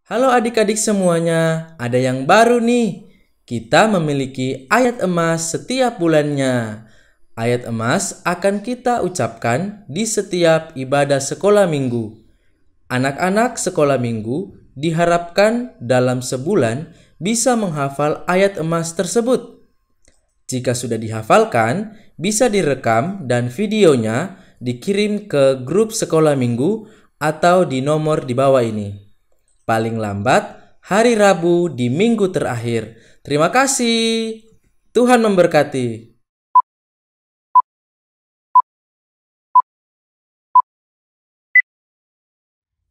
Halo adik-adik semuanya, ada yang baru nih. Kita memiliki ayat emas setiap bulannya. Ayat emas akan kita ucapkan di setiap ibadah sekolah minggu. Anak-anak sekolah minggu diharapkan dalam sebulan bisa menghafal ayat emas tersebut. Jika sudah dihafalkan, bisa direkam dan videonya dikirim ke grup sekolah minggu atau di nomor di bawah ini. Paling lambat hari Rabu di minggu terakhir. Terima kasih. Tuhan memberkati.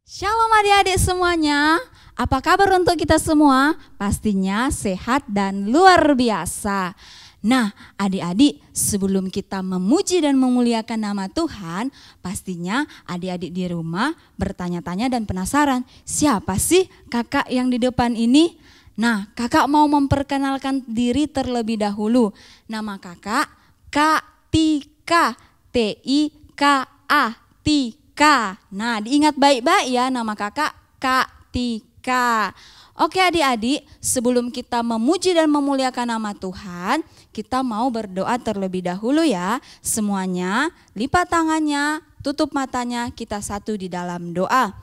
Shalom adik-adik semuanya. Apa kabar untuk kita semua? Pastinya sehat dan luar biasa. Nah, adik-adik, sebelum kita memuji dan memuliakan nama Tuhan, pastinya adik-adik di rumah bertanya-tanya dan penasaran, siapa sih kakak yang di depan ini? Nah, kakak mau memperkenalkan diri terlebih dahulu. Nama kakak Kak Tika, T-I-K-A, Tika. Nah, diingat baik-baik ya, nama kakak Kak Tika. Oke adik-adik, sebelum kita memuji dan memuliakan nama Tuhan, kita mau berdoa terlebih dahulu ya. Semuanya lipat tangannya, tutup matanya, kita satu di dalam doa.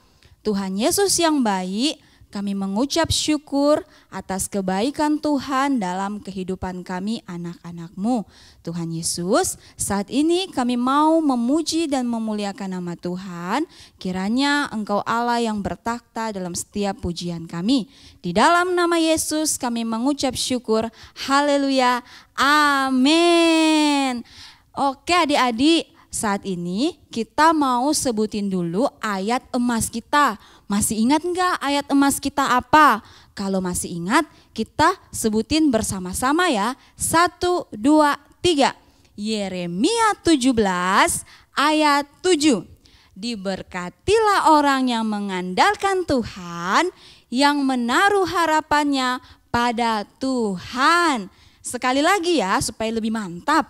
Tuhan Yesus yang baik, kami mengucap syukur atas kebaikan Tuhan dalam kehidupan kami anak-anak-Mu. Tuhan Yesus, saat ini kami mau memuji dan memuliakan nama Tuhan. Kiranya Engkau Allah yang bertakhta dalam setiap pujian kami. Di dalam nama Yesus kami mengucap syukur. Haleluya. Amin. Oke adik-adik, saat ini kita mau sebutin dulu ayat emas kita. Masih ingat enggak ayat emas kita apa? Kalau masih ingat, kita sebutin bersama-sama ya. 1, 2, 3. Yeremia 17 ayat 7. Diberkatilah orang yang mengandalkan Tuhan, yang menaruh harapannya pada Tuhan. Sekali lagi ya supaya lebih mantap.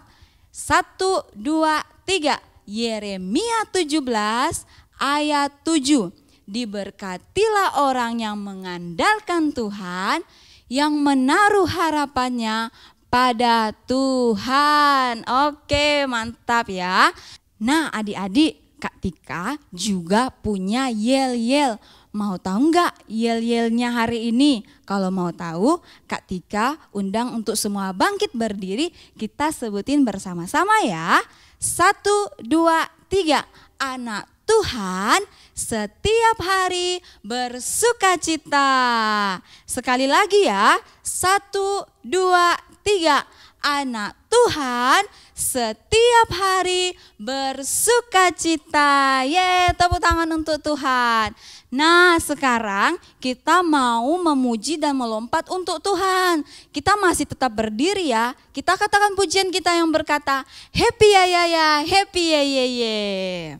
1, 2, 3. Yeremia 17 ayat 7. Diberkatilah orang yang mengandalkan Tuhan, yang menaruh harapannya pada Tuhan. Oke, mantap ya. Nah adik-adik, Kak Tika juga punya yel-yel. Mau tahu nggak yel-yelnya hari ini? Kalau mau tahu, Kak Tika undang untuk semua bangkit berdiri. Kita sebutin bersama-sama ya. 1, 2, 3. Anak Tuhan setiap hari bersukacita. Sekali lagi ya. 1, 2, 3. Anak Tuhan setiap hari bersukacita. Yeay, tepuk tangan untuk Tuhan. Nah, sekarang kita mau memuji dan melompat untuk Tuhan. Kita masih tetap berdiri ya. Kita katakan pujian kita yang berkata, happy ya ya ya, happy ya ya ya.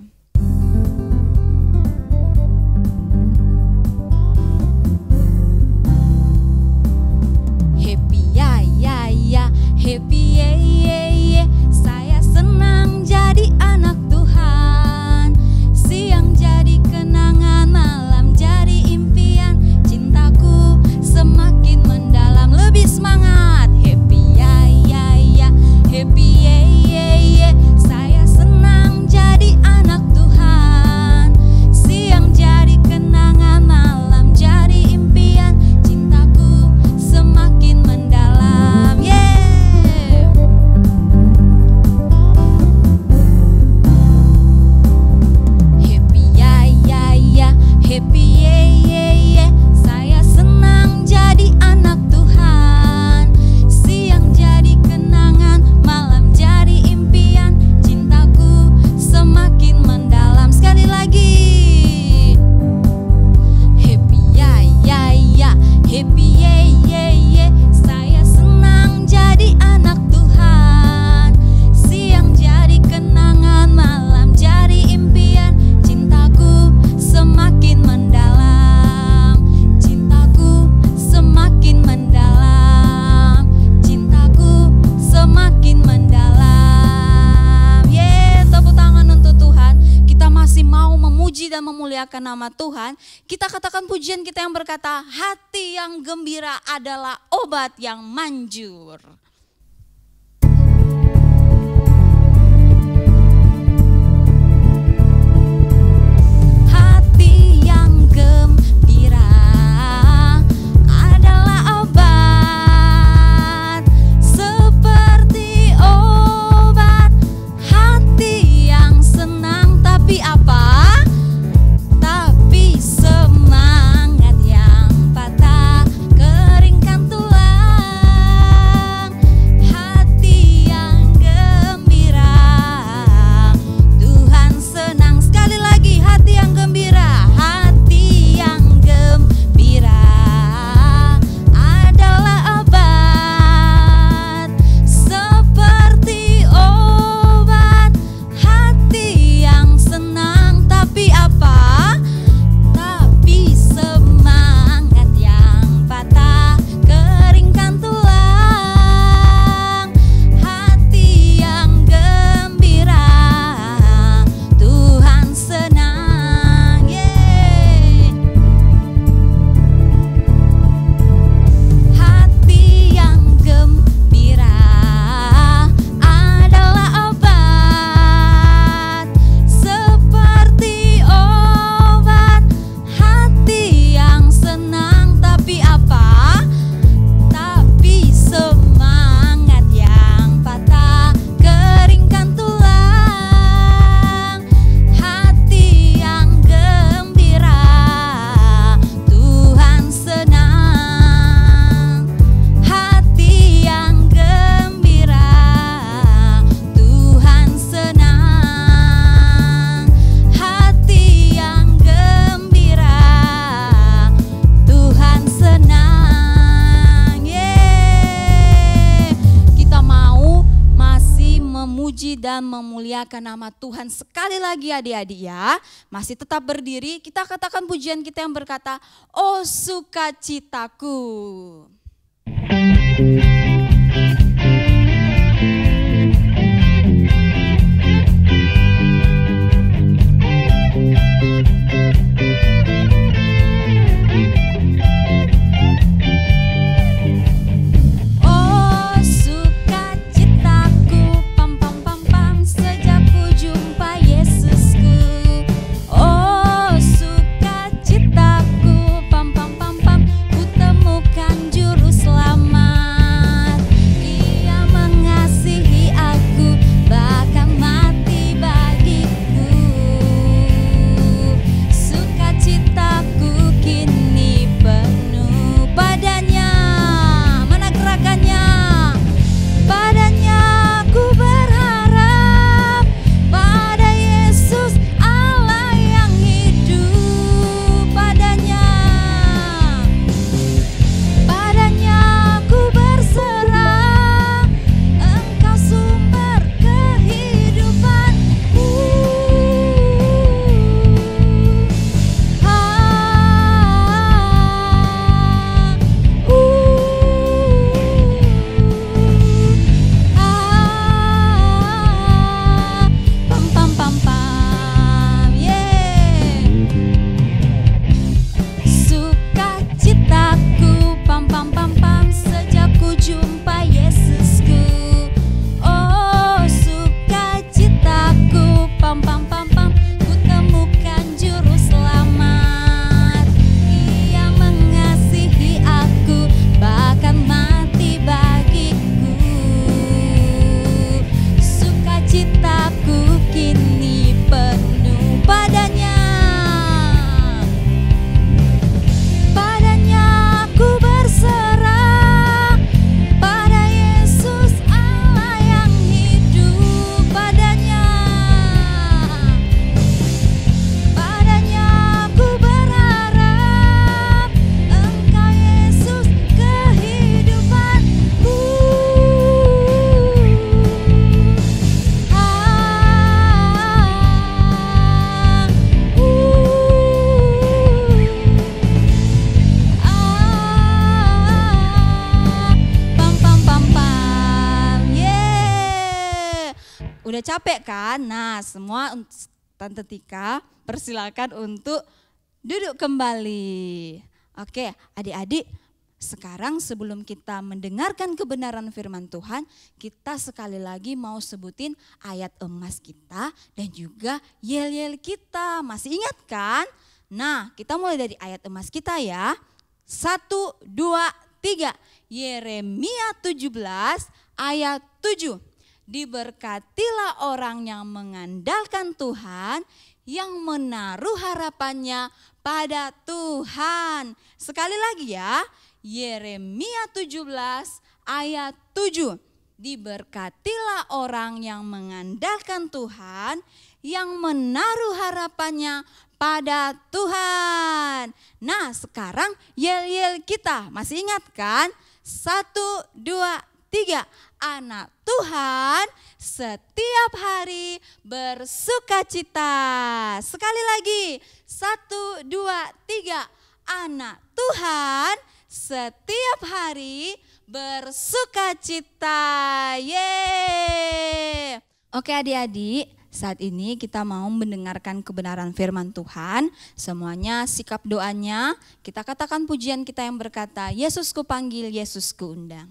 Happy ye ye ye, saya senang jadi anak Tuhan. Siang jadi kenangan, malam jadi impian. Cintaku semakin mendalam, lebih semangat. Happy ya ya ya, happy ye ye ye, saya senang jadi anak memuliakan nama Tuhan, kita katakan pujian kita yang berkata, hati yang gembira adalah obat yang manjur. Dan memuliakan nama Tuhan. Sekali lagi adik-adik ya, masih tetap berdiri, kita katakan pujian kita yang berkata, oh sukacitaku. Udah capek kan? Nah, semua Tante Tika, persilakan untuk duduk kembali. Oke, adik-adik, sekarang sebelum kita mendengarkan kebenaran firman Tuhan, kita sekali lagi mau sebutin ayat emas kita dan juga yel-yel kita. Masih ingat kan? Nah, kita mulai dari ayat emas kita ya. 1, 2, 3. Yeremia 17 ayat 7. Diberkatilah orang yang mengandalkan Tuhan, yang menaruh harapannya pada Tuhan. Sekali lagi ya, Yeremia 17 ayat 7. Diberkatilah orang yang mengandalkan Tuhan, yang menaruh harapannya pada Tuhan. Nah, sekarang yel-yel kita, masih ingat kan? 1, 2, 3. Anak Tuhan setiap hari bersukacita. Sekali lagi, 1, 2, 3. Anak Tuhan setiap hari bersukacita. Yeay. Oke adik-adik, saat ini kita mau mendengarkan kebenaran firman Tuhan. Semuanya sikap doanya, kita katakan pujian kita yang berkata, Yesusku panggil, Yesusku undang.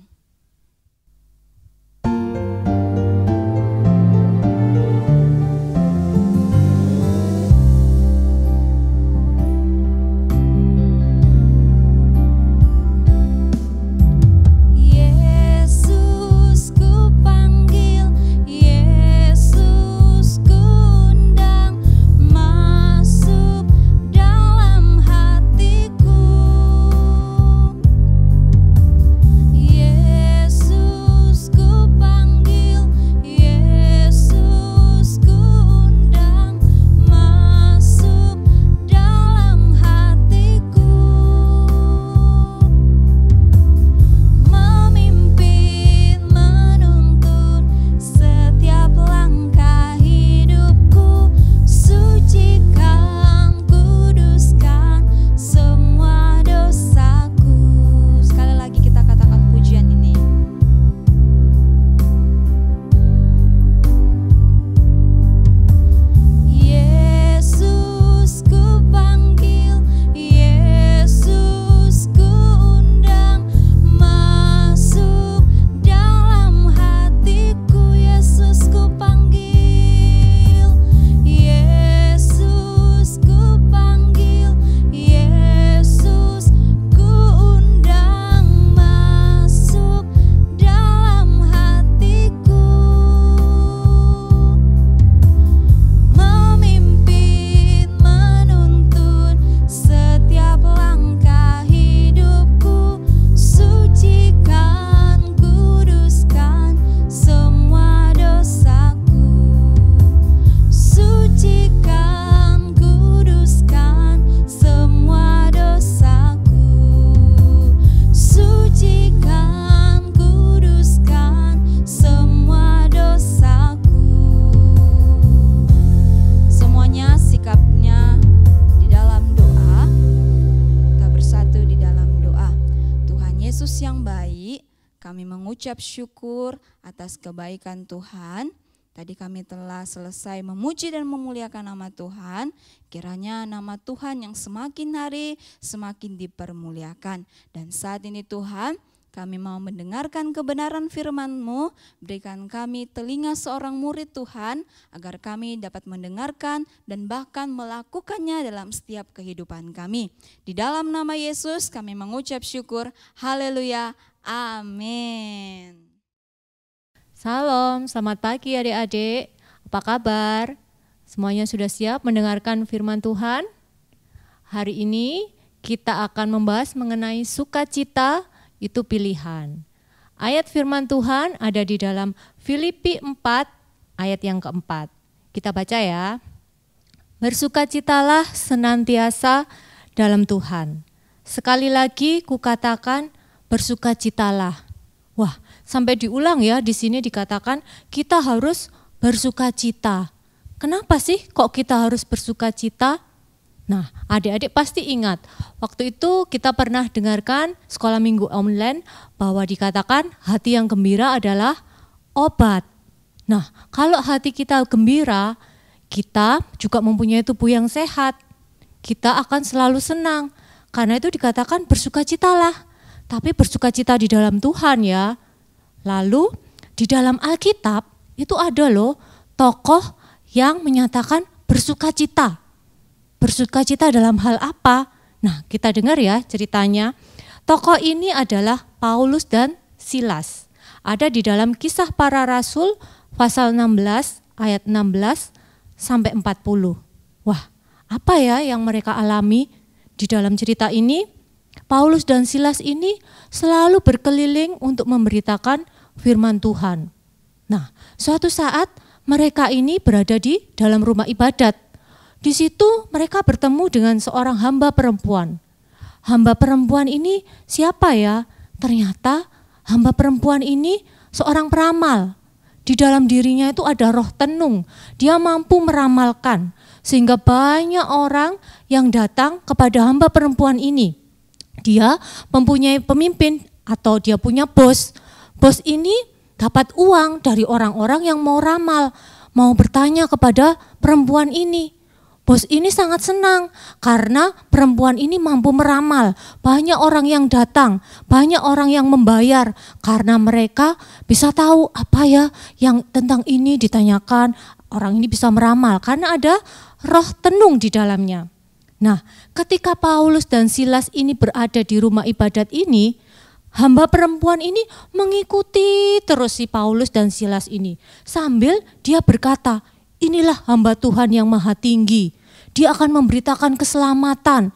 Mengucap syukur atas kebaikan Tuhan. Tadi kami telah selesai memuji dan memuliakan nama Tuhan. Kiranya nama Tuhan yang semakin hari semakin dipermuliakan. Dan saat ini Tuhan, kami mau mendengarkan kebenaran firman-Mu. Berikan kami telinga seorang murid Tuhan, agar kami dapat mendengarkan dan bahkan melakukannya dalam setiap kehidupan kami. Di dalam nama Yesus kami mengucap syukur. Haleluya. Amin. Salam, selamat pagi adik-adik. Apa kabar? Semuanya sudah siap mendengarkan firman Tuhan? Hari ini kita akan membahas mengenai sukacita itu pilihan. Ayat firman Tuhan ada di dalam Filipi 4 ayat yang keempat. Kita baca ya. Bersukacitalah senantiasa dalam Tuhan. Sekali lagi kukatakan, bersukacitalah. Wah, sampai diulang ya, di sini dikatakan kita harus bersukacita. Kenapa sih kok kita harus bersukacita? Nah, adik-adik pasti ingat, waktu itu kita pernah dengarkan sekolah minggu online bahwa dikatakan hati yang gembira adalah obat. Nah, kalau hati kita gembira, kita juga mempunyai tubuh yang sehat. Kita akan selalu senang. Karena itu dikatakan bersukacitalah. Tapi bersukacita di dalam Tuhan ya. Lalu di dalam Alkitab itu ada loh tokoh yang menyatakan bersukacita. Bersukacita dalam hal apa? Nah, kita dengar ya ceritanya. Tokoh ini adalah Paulus dan Silas. Ada di dalam Kisah Para Rasul pasal 16 ayat 16 sampai 40. Wah, apa ya yang mereka alami di dalam cerita ini? Paulus dan Silas ini selalu berkeliling untuk memberitakan firman Tuhan. Nah, suatu saat mereka ini berada di dalam rumah ibadat. Di situ mereka bertemu dengan seorang hamba perempuan. Hamba perempuan ini siapa ya? Ternyata hamba perempuan ini seorang peramal. Di dalam dirinya itu ada roh tenung. Dia mampu meramalkan sehingga banyak orang yang datang kepada hamba perempuan ini. Dia mempunyai pemimpin atau dia punya bos. Bos ini dapat uang dari orang-orang yang mau ramal, mau bertanya kepada perempuan ini. Bos ini sangat senang karena perempuan ini mampu meramal. Banyak orang yang datang, banyak orang yang membayar karena mereka bisa tahu apa ya yang tentang ini ditanyakan. Orang ini bisa meramal karena ada roh tenung di dalamnya. Nah, ketika Paulus dan Silas ini berada di rumah ibadat ini, hamba perempuan ini mengikuti terus si Paulus dan Silas ini. Sambil dia berkata, inilah hamba Tuhan yang maha tinggi. Dia akan memberitakan keselamatan.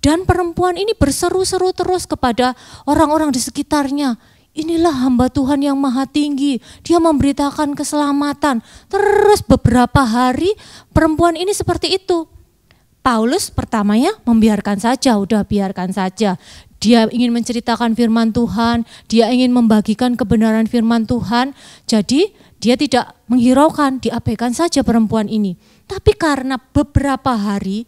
Dan perempuan ini berseru-seru terus kepada orang-orang di sekitarnya. Inilah hamba Tuhan yang maha tinggi. Dia memberitakan keselamatan. Terus beberapa hari perempuan ini seperti itu. Paulus pertamanya membiarkan saja, udah biarkan saja. Dia ingin menceritakan firman Tuhan, dia ingin membagikan kebenaran firman Tuhan. Jadi dia tidak menghiraukan, diabaikan saja perempuan ini. Tapi karena beberapa hari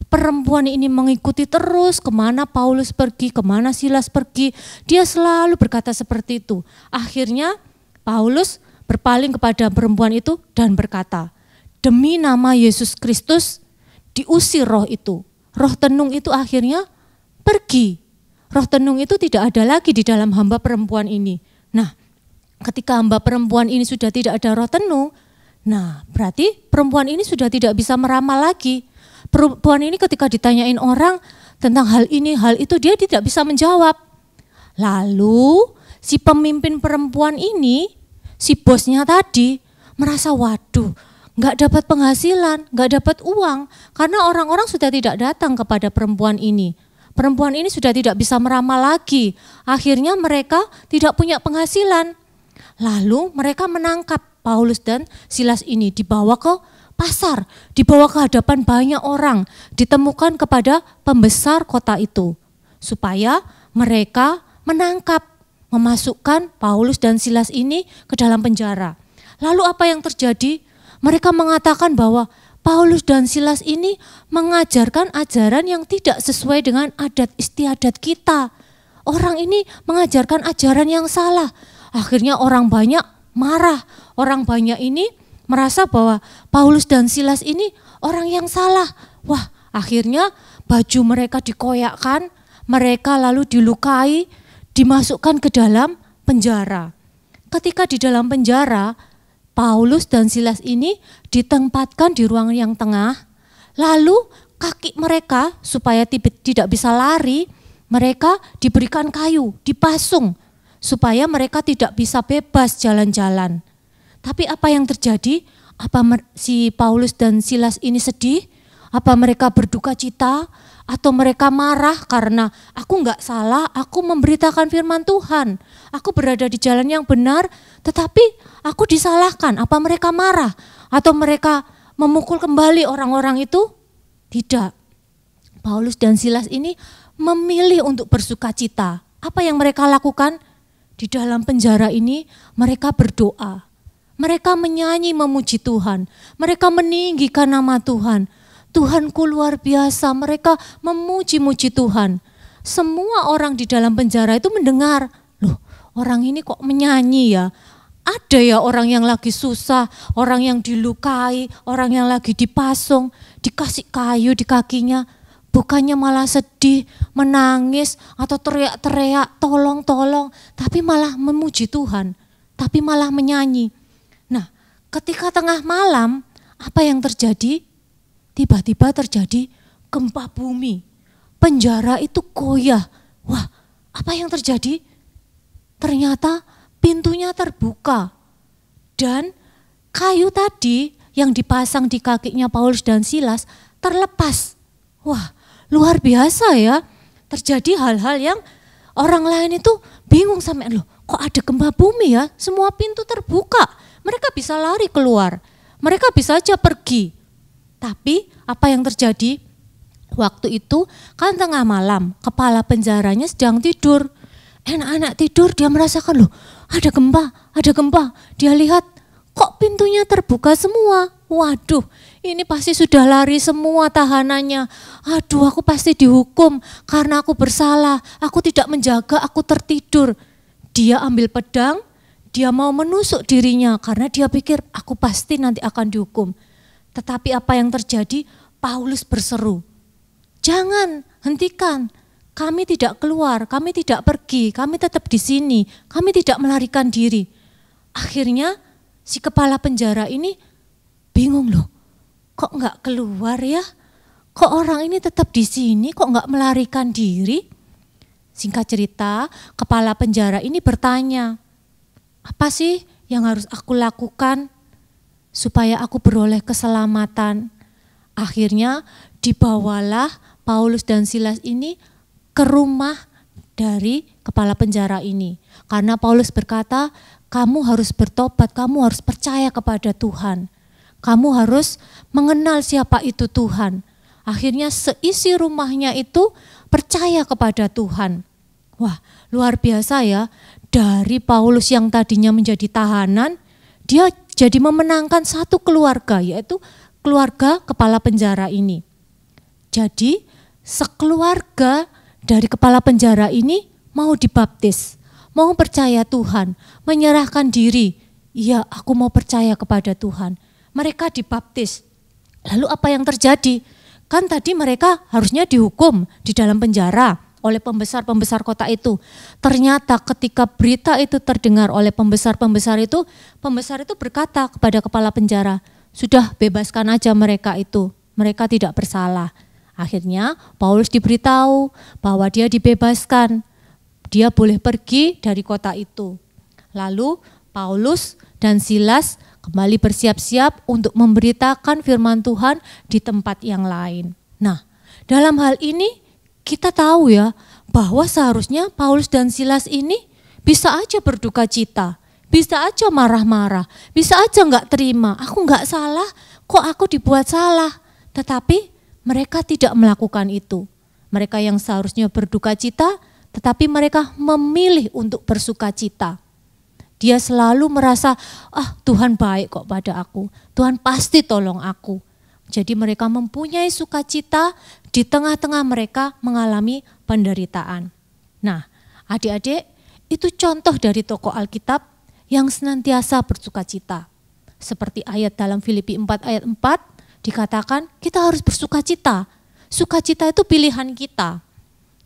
perempuan ini mengikuti terus kemana Paulus pergi, kemana Silas pergi. Dia selalu berkata seperti itu. Akhirnya Paulus berpaling kepada perempuan itu dan berkata, demi nama Yesus Kristus, diusir roh itu. Roh tenung itu akhirnya pergi. Roh tenung itu tidak ada lagi di dalam hamba perempuan ini. Nah, ketika hamba perempuan ini sudah tidak ada roh tenung, nah berarti perempuan ini sudah tidak bisa meramal lagi. Perempuan ini ketika ditanyain orang tentang hal ini, hal itu, dia tidak bisa menjawab. Lalu si pemimpin perempuan ini, si bosnya tadi merasa waduh, nggak dapat penghasilan, nggak dapat uang, karena orang-orang sudah tidak datang kepada perempuan ini. Perempuan ini sudah tidak bisa meramal lagi. Akhirnya mereka tidak punya penghasilan. Lalu mereka menangkap Paulus dan Silas ini, dibawa ke pasar, dibawa ke hadapan banyak orang, ditemukan kepada pembesar kota itu, supaya mereka menangkap, memasukkan Paulus dan Silas ini ke dalam penjara. Lalu apa yang terjadi? Mereka mengatakan bahwa Paulus dan Silas ini mengajarkan ajaran yang tidak sesuai dengan adat istiadat kita. Orang ini mengajarkan ajaran yang salah. Akhirnya orang banyak marah. Orang banyak ini merasa bahwa Paulus dan Silas ini orang yang salah. Wah, akhirnya baju mereka dikoyakkan, mereka lalu dilukai, dimasukkan ke dalam penjara. Ketika di dalam penjara, Paulus dan Silas ini ditempatkan di ruang yang tengah, lalu kaki mereka supaya tidak bisa lari, mereka diberikan kayu, dipasung, supaya mereka tidak bisa bebas jalan-jalan. Tapi apa yang terjadi? Apa si Paulus dan Silas ini sedih? Apa mereka berduka cita? Atau mereka marah karena aku nggak salah, aku memberitakan firman Tuhan. Aku berada di jalan yang benar, tetapi aku disalahkan. Apa mereka marah? Atau mereka memukul kembali orang-orang itu? Tidak. Paulus dan Silas ini memilih untuk bersukacita. Apa yang mereka lakukan? Di dalam penjara ini mereka berdoa. Mereka menyanyi memuji Tuhan. Mereka meninggikan nama Tuhan. Tuhanku luar biasa, mereka memuji-muji Tuhan. Semua orang di dalam penjara itu mendengar, loh orang ini kok menyanyi ya. Ada ya orang yang lagi susah, orang yang dilukai, orang yang lagi dipasung, dikasih kayu di kakinya. Bukannya malah sedih, menangis, atau teriak-teriak, tolong, tapi malah memuji Tuhan, tapi malah menyanyi. Nah, ketika tengah malam, apa yang terjadi? Tiba-tiba terjadi gempa bumi. Penjara itu goyah. Wah, apa yang terjadi? Ternyata pintunya terbuka dan kayu tadi yang dipasang di kakinya Paulus dan Silas terlepas. Wah, luar biasa ya. Terjadi hal-hal yang orang lain itu bingung sampai, loh kok ada gempa bumi ya? Semua pintu terbuka. Mereka bisa lari keluar. Mereka bisa aja pergi. Tapi apa yang terjadi? Waktu itu kan tengah malam, kepala penjaranya sedang tidur. Enak-enak tidur, dia merasakan, loh ada gempa. Dia lihat kok pintunya terbuka semua. Waduh, ini pasti sudah lari semua tahanannya. Aduh, aku pasti dihukum karena aku bersalah. Aku tidak menjaga, aku tertidur. Dia ambil pedang, dia mau menusuk dirinya karena dia pikir aku pasti nanti akan dihukum. Tetapi apa yang terjadi? Paulus berseru, jangan, hentikan. Kami tidak keluar, kami tidak pergi, kami tetap di sini, kami tidak melarikan diri. Akhirnya si kepala penjara ini bingung, loh, kok enggak keluar ya? Kok orang ini tetap di sini, kok enggak melarikan diri? Singkat cerita, kepala penjara ini bertanya, apa sih yang harus aku lakukan supaya aku beroleh keselamatan? Akhirnya dibawalah Paulus dan Silas ini ke rumah dari kepala penjara ini. Karena Paulus berkata, kamu harus bertobat, kamu harus percaya kepada Tuhan. Kamu harus mengenal siapa itu Tuhan. Akhirnya seisi rumahnya itu percaya kepada Tuhan. Wah, luar biasa ya. Dari Paulus yang tadinya menjadi tahanan, dia jadi memenangkan satu keluarga, yaitu keluarga kepala penjara ini. Jadi sekeluarga dari kepala penjara ini mau dibaptis, mau percaya Tuhan, menyerahkan diri. Iya, aku mau percaya kepada Tuhan. Mereka dibaptis. Lalu apa yang terjadi? Kan tadi mereka harusnya dihukum di dalam penjara oleh pembesar-pembesar kota itu. Ternyata ketika berita itu terdengar oleh pembesar-pembesar itu, pembesar itu berkata kepada kepala penjara, sudah bebaskan aja mereka itu, mereka tidak bersalah. Akhirnya Paulus diberitahu bahwa dia dibebaskan, dia boleh pergi dari kota itu. Lalu Paulus dan Silas kembali bersiap-siap untuk memberitakan firman Tuhan di tempat yang lain. Nah, dalam hal ini kita tahu ya bahwa seharusnya Paulus dan Silas ini bisa aja berduka cita, bisa aja marah-marah, bisa aja nggak terima, aku nggak salah, kok aku dibuat salah. Tetapi mereka tidak melakukan itu. Mereka yang seharusnya berduka cita, tetapi mereka memilih untuk bersuka cita. Dia selalu merasa, Tuhan baik kok pada aku, Tuhan pasti tolong aku. Jadi mereka mempunyai sukacita di tengah-tengah mereka mengalami penderitaan. Nah, adik-adik, itu contoh dari tokoh Alkitab yang senantiasa bersuka cita. Seperti ayat dalam Filipi 4 ayat 4, dikatakan kita harus bersuka cita. Sukacita itu pilihan kita.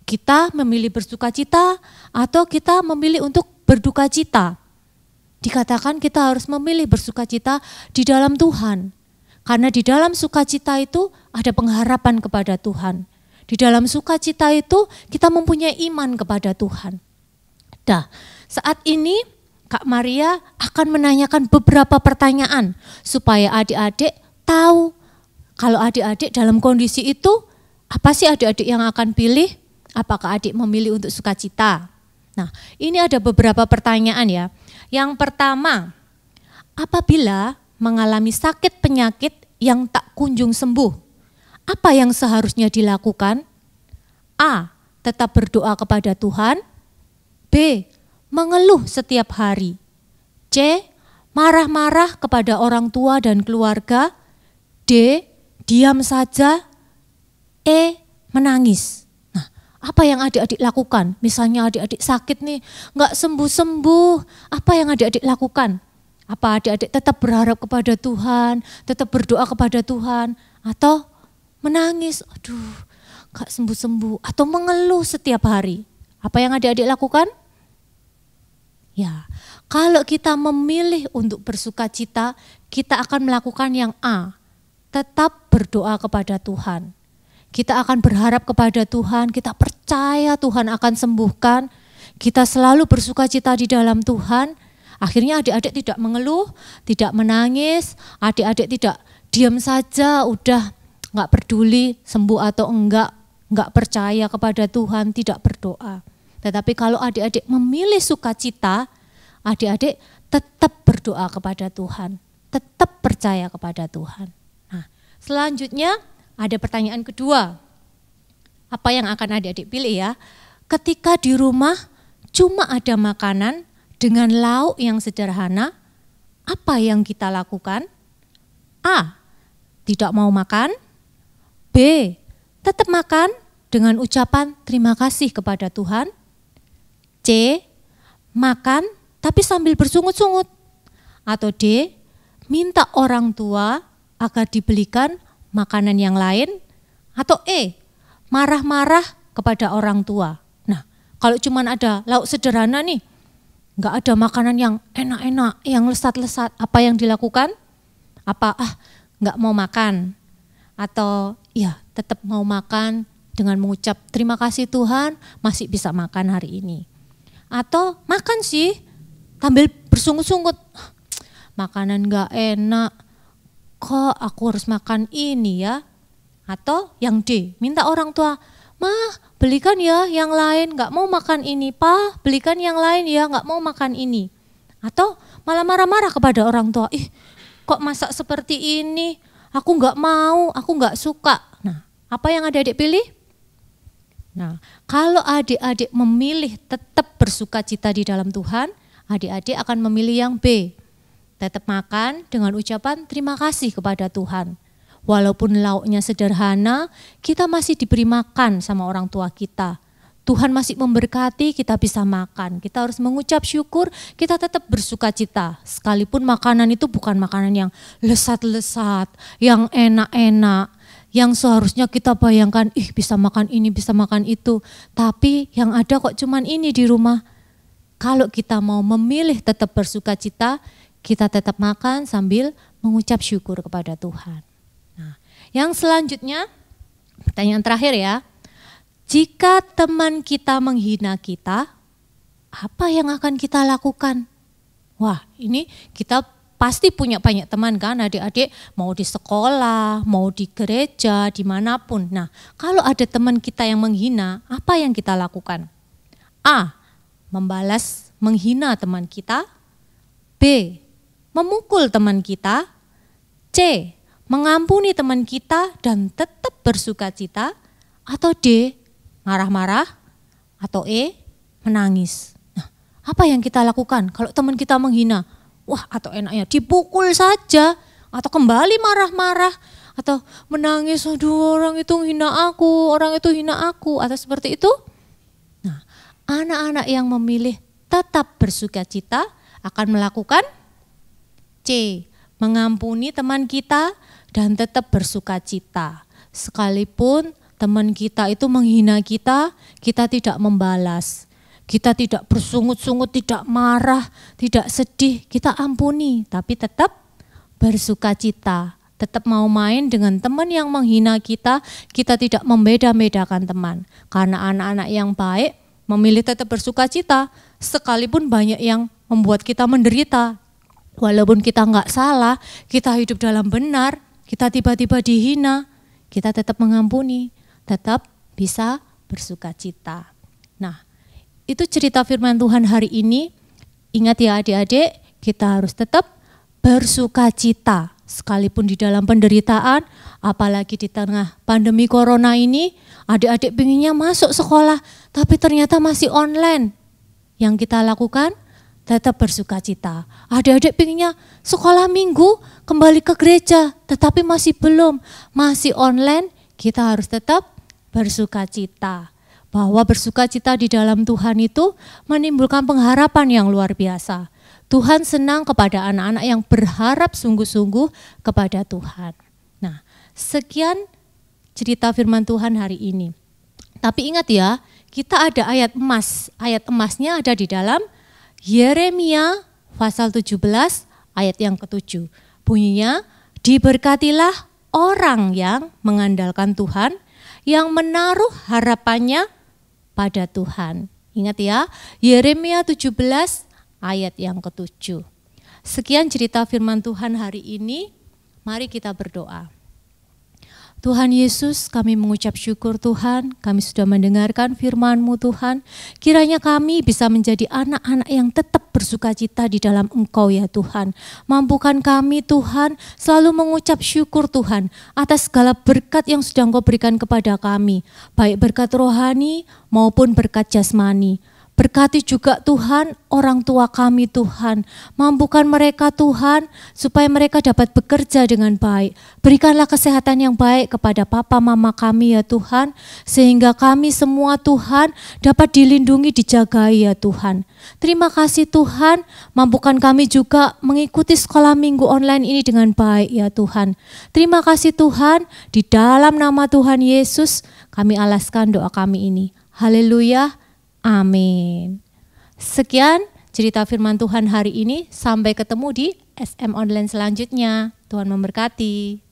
Kita memilih bersuka cita atau kita memilih untuk berduka cita. Dikatakan kita harus memilih bersuka cita di dalam Tuhan. Karena di dalam sukacita itu ada pengharapan kepada Tuhan. Di dalam sukacita itu kita mempunyai iman kepada Tuhan. Nah, saat ini Kak Maria akan menanyakan beberapa pertanyaan supaya adik-adik tahu kalau adik-adik dalam kondisi itu, apa sih adik-adik yang akan pilih? Apakah adik memilih untuk sukacita? Nah, ini ada beberapa pertanyaan ya. Yang pertama, apabila mengalami sakit penyakit yang tak kunjung sembuh, apa yang seharusnya dilakukan? A. Tetap berdoa kepada Tuhan. B. Mengeluh setiap hari. C. Marah-marah kepada orang tua dan keluarga. D. Diam saja. E. Menangis. Nah, Apa yang adik-adik lakukan? Misalnya adik-adik sakit nih, nggak sembuh-sembuh. Apa yang adik-adik lakukan? Apa adik-adik tetap berharap kepada Tuhan, tetap berdoa kepada Tuhan, atau menangis, aduh nggak sembuh-sembuh, atau mengeluh setiap hari? Apa yang adik-adik lakukan? Ya, kalau kita memilih untuk bersuka cita, kita akan melakukan yang A, tetap berdoa kepada Tuhan. Kita akan berharap kepada Tuhan, kita percaya Tuhan akan sembuhkan, kita selalu bersuka cita di dalam Tuhan. Akhirnya adik-adik tidak mengeluh, tidak menangis, adik-adik tidak diam saja, udah nggak peduli sembuh atau enggak percaya kepada Tuhan, tidak berdoa. Tetapi kalau adik-adik memilih sukacita, adik-adik tetap berdoa kepada Tuhan, tetap percaya kepada Tuhan. Nah, selanjutnya ada pertanyaan kedua. Apa yang akan adik-adik pilih ya? Ketika di rumah cuma ada makanan dengan lauk yang sederhana, apa yang kita lakukan? A, tidak mau makan. B, tetap makan dengan ucapan terima kasih kepada Tuhan. C, makan tapi sambil bersungut-sungut. Atau D, minta orang tua agar dibelikan makanan yang lain. Atau E, marah-marah kepada orang tua. Nah, kalau cuma ada lauk sederhana nih, nggak ada makanan yang enak-enak, yang lesat-lesat, apa yang dilakukan? Apa nggak mau makan? Atau ya tetap mau makan dengan mengucap terima kasih Tuhan masih bisa makan hari ini. Atau makan sih sambil bersungut-sungut, makanan nggak enak, kok aku harus makan ini ya? Atau yang D, minta orang tua, Mah, belikan ya yang lain, gak mau makan ini. Pa, belikan yang lain ya, gak mau makan ini. Atau malah marah-marah kepada orang tua, kok masak seperti ini, aku gak mau, aku gak suka. Nah, apa yang adik-adik pilih? Nah, kalau adik-adik memilih tetap bersuka cita di dalam Tuhan, adik-adik akan memilih yang B. Tetap makan dengan ucapan terima kasih kepada Tuhan. Walaupun lauknya sederhana, kita masih diberi makan sama orang tua kita. Tuhan masih memberkati, kita bisa makan. Kita harus mengucap syukur, kita tetap bersuka cita. Sekalipun makanan itu bukan makanan yang lesat-lesat, yang enak-enak, yang seharusnya kita bayangkan, bisa makan ini, bisa makan itu. Tapi yang ada kok cuman ini di rumah. Kalau kita mau memilih tetap bersuka cita, kita tetap makan sambil mengucap syukur kepada Tuhan. Nah, yang selanjutnya, pertanyaan terakhir ya. Jika teman kita menghina kita, apa yang akan kita lakukan? Wah, ini kita pasti punya banyak teman kan, adik-adik, mau di sekolah, mau di gereja, dimanapun. Nah, kalau ada teman kita yang menghina, apa yang kita lakukan? A, membalas menghina teman kita. B, memukul teman kita. C, mengampuni teman kita dan tetap bersuka cita. Atau D, marah-marah. Atau E, menangis. Nah, apa yang kita lakukan kalau teman kita menghina? Wah, atau enaknya dipukul saja, atau kembali marah-marah, atau menangis, aduh orang itu hina aku, orang itu hina aku, atau seperti itu. Nah, anak-anak yang memilih tetap bersuka cita akan melakukan C, mengampuni teman kita dan tetap bersuka cita. Sekalipun teman kita itu menghina kita, kita tidak membalas. Kita tidak bersungut-sungut, tidak marah, tidak sedih, kita ampuni. Tapi tetap bersuka cita. Tetap mau main dengan teman yang menghina kita, kita tidak membeda-bedakan teman. Karena anak-anak yang baik memilih tetap bersuka cita, sekalipun banyak yang membuat kita menderita. Walaupun kita enggak salah, kita hidup dalam benar, kita tiba-tiba dihina, kita tetap mengampuni, tetap bisa bersuka cita. Nah, itu cerita firman Tuhan hari ini. Ingat ya adik-adik, kita harus tetap bersuka cita. Sekalipun di dalam penderitaan, apalagi di tengah pandemi corona ini, adik-adik pengennya masuk sekolah, tapi ternyata masih online. Yang kita lakukan, tetap bersuka cita. Adik-adik pengennya sekolah minggu, kembali ke gereja, tetapi masih belum, masih online, kita harus tetap bersuka cita. bahwa bersukacita di dalam Tuhan itu menimbulkan pengharapan yang luar biasa. Tuhan senang kepada anak-anak yang berharap sungguh-sungguh kepada Tuhan. Nah, sekian cerita firman Tuhan hari ini. Tapi ingat ya, kita ada ayat emas. Ayat emasnya ada di dalam Yeremia pasal 17 ayat yang ke-7. Bunyinya, diberkatilah orang yang mengandalkan Tuhan, yang menaruh harapannya pada Tuhan. Ingat ya, Yeremia 17 ayat yang ke-7. Sekian cerita firman Tuhan hari ini, mari kita berdoa. Tuhan Yesus, kami mengucap syukur Tuhan, kami sudah mendengarkan firman-Mu Tuhan. Kiranya kami bisa menjadi anak-anak yang tetap bersukacita di dalam Engkau ya Tuhan. Mampukan kami Tuhan selalu mengucap syukur Tuhan atas segala berkat yang sudah Engkau berikan kepada kami. Baik berkat rohani maupun berkat jasmani. Berkati juga Tuhan orang tua kami Tuhan. Mampukan mereka Tuhan supaya mereka dapat bekerja dengan baik. Berikanlah kesehatan yang baik kepada papa mama kami ya Tuhan. Sehingga kami semua Tuhan dapat dilindungi, dijagai ya Tuhan. Terima kasih Tuhan, mampukan kami juga mengikuti sekolah minggu online ini dengan baik ya Tuhan. Terima kasih Tuhan, di dalam nama Tuhan Yesus kami alaskan doa kami ini. Haleluya. Amin. Sekian cerita firman Tuhan hari ini. Sampai ketemu di SM Online selanjutnya. Tuhan memberkati.